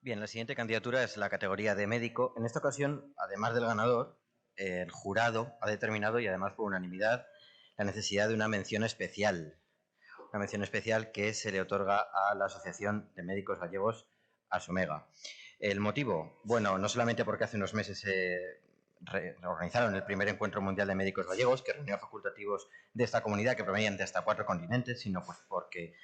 Bien, la siguiente candidatura es la categoría de médico. En esta ocasión, además del ganador, el jurado ha determinado, y además por unanimidad, la necesidad de una mención especial. Una mención especial que se le otorga a la Asociación de Médicos Gallegos, ASOMEGA. ¿El motivo? Bueno, no solamente porque hace unos meses se organizaron el primer encuentro mundial de médicos gallegos, que reunió a facultativos de esta comunidad que provenían de hasta 4 continentes, sino pues porque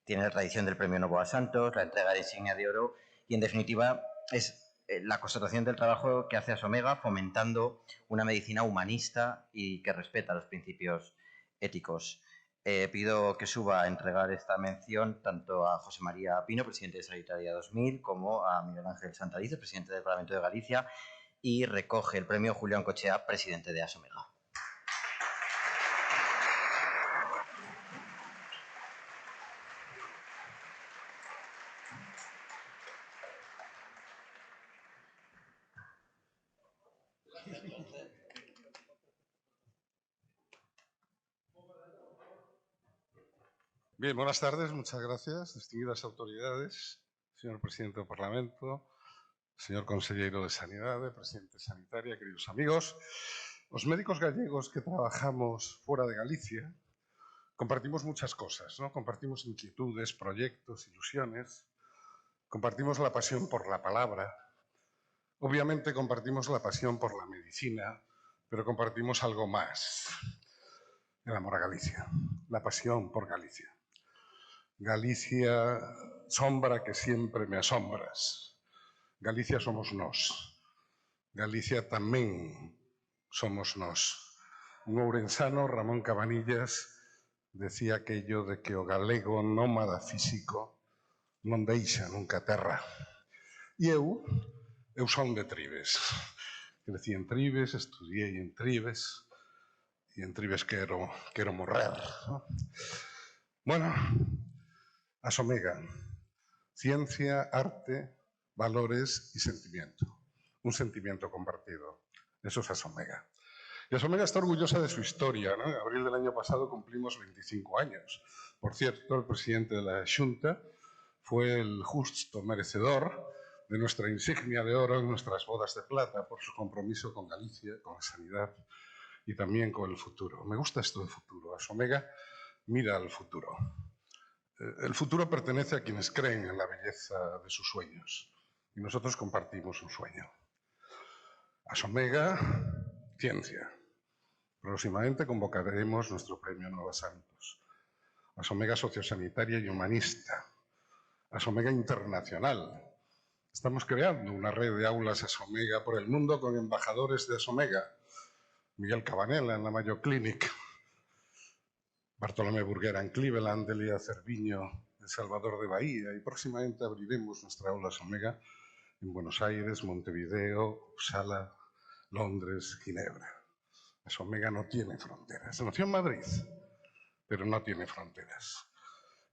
tiene la tradición del Premio Novoa Santos, la entrega de insignia de oro y, en definitiva, es la constatación del trabajo que hace ASOMEGA fomentando una medicina humanista y que respeta los principios éticos. Pido que suba a entregar esta mención tanto a José María Pino, presidente de Sanitaria 2000, como a Miguel Ángel Santalices, presidente del Parlamento de Galicia, y recoge el premio Julián Cochea, presidente de ASOMEGA. Bien, buenas tardes, muchas gracias, distinguidas autoridades, señor presidente del Parlamento, señor conselleiro de Sanidade, presidente de Sanitaria, queridos amigos. Os médicos gallegos que trabajamos fuera de Galicia compartimos muchas cosas, ¿no? Compartimos inquietudes, proyectos, ilusiones, compartimos la pasión por la palabra, obviamente compartimos la pasión por la medicina, pero compartimos algo más, el amor a Galicia, la pasión por Galicia. Galicia, sombra que siempre me asombras. Galicia somos nós. Galicia tamén somos nós. Un ourensano, Ramón Cabanillas, decía aquello de que o galego nómada físico non deixa nunca terra. E eu son de Tribes. Crecí en Tribes, estudiei en Tribes, e en Tribes quero morrer, ¿no? Bueno, ASOMEGA, ciencia, arte, valores y sentimiento. Un sentimiento compartido. Eso es ASOMEGA. Y ASOMEGA está orgullosa de su historia, ¿no? En abril del año pasado cumplimos 25 años. Por cierto, el presidente de la Xunta fue el justo merecedor de nuestra insignia de oro en nuestras bodas de plata por su compromiso con Galicia, con la sanidad y también con el futuro. Me gusta esto del futuro. ASOMEGA mira al futuro. El futuro pertenece a quienes creen en la belleza de sus sueños y nosotros compartimos un sueño. ASOMEGA, ciencia. Próximamente convocaremos nuestro premio Novoa Santos. ASOMEGA sociosanitaria y humanista. ASOMEGA internacional. Estamos creando una red de aulas ASOMEGA por el mundo con embajadores de ASOMEGA. Miguel Cabanela en la Mayo Clinic, Bartolomé Burguera en Cleveland, Delia Cerviño en Salvador de Bahía, y próximamente abriremos nuestra aula ASOMEGA en Buenos Aires, Montevideo, Uppsala, Londres, Ginebra. ASOMEGA no tiene fronteras. Nació en Madrid, pero no tiene fronteras.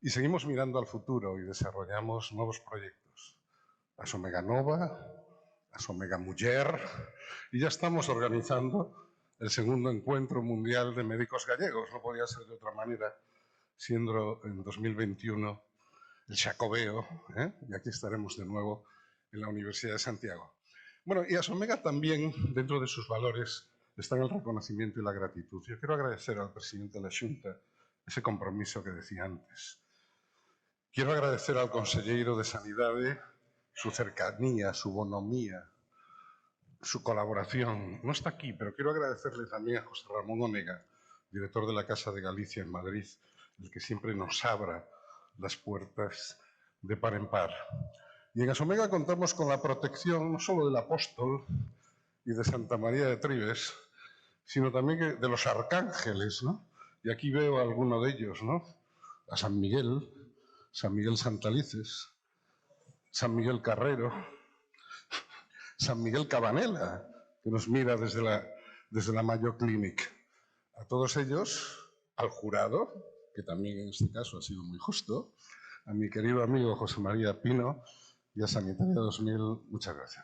Y seguimos mirando al futuro y desarrollamos nuevos proyectos. ASOMEGA Nova, ASOMEGA Mujer, y ya estamos organizando el segundo encuentro mundial de médicos gallegos. No podía ser de otra manera, siendo en 2021 el Xacobeo, y aquí estaremos de nuevo en la Universidad de Santiago. Bueno, y ASOMEGA también, dentro de sus valores, están el reconocimiento y la gratitud. Yo quiero agradecer al presidente de la Xunta ese compromiso que decía antes. Quiero agradecer al conselleiro de Sanidade su cercanía, su bonomía, su colaboración. No está aquí, pero quiero agradecerle también a José Ramón Onega, director de la Casa de Galicia en Madrid, el que siempre nos abra las puertas de par en par. Y en ASOMEGA contamos con la protección no solo del apóstol y de Santa María de Tribes, sino también de los arcángeles, ¿no? Y aquí veo a alguno de ellos, ¿no? A San Miguel Santalices, San Miguel Carrero, San Miguel Cabanela, que nos mira desde la Mayo Clinic. A todos ellos, al jurado, que también en este caso ha sido muy justo, a mi querido amigo José María Pino y a Sanitaria 2000, muchas gracias.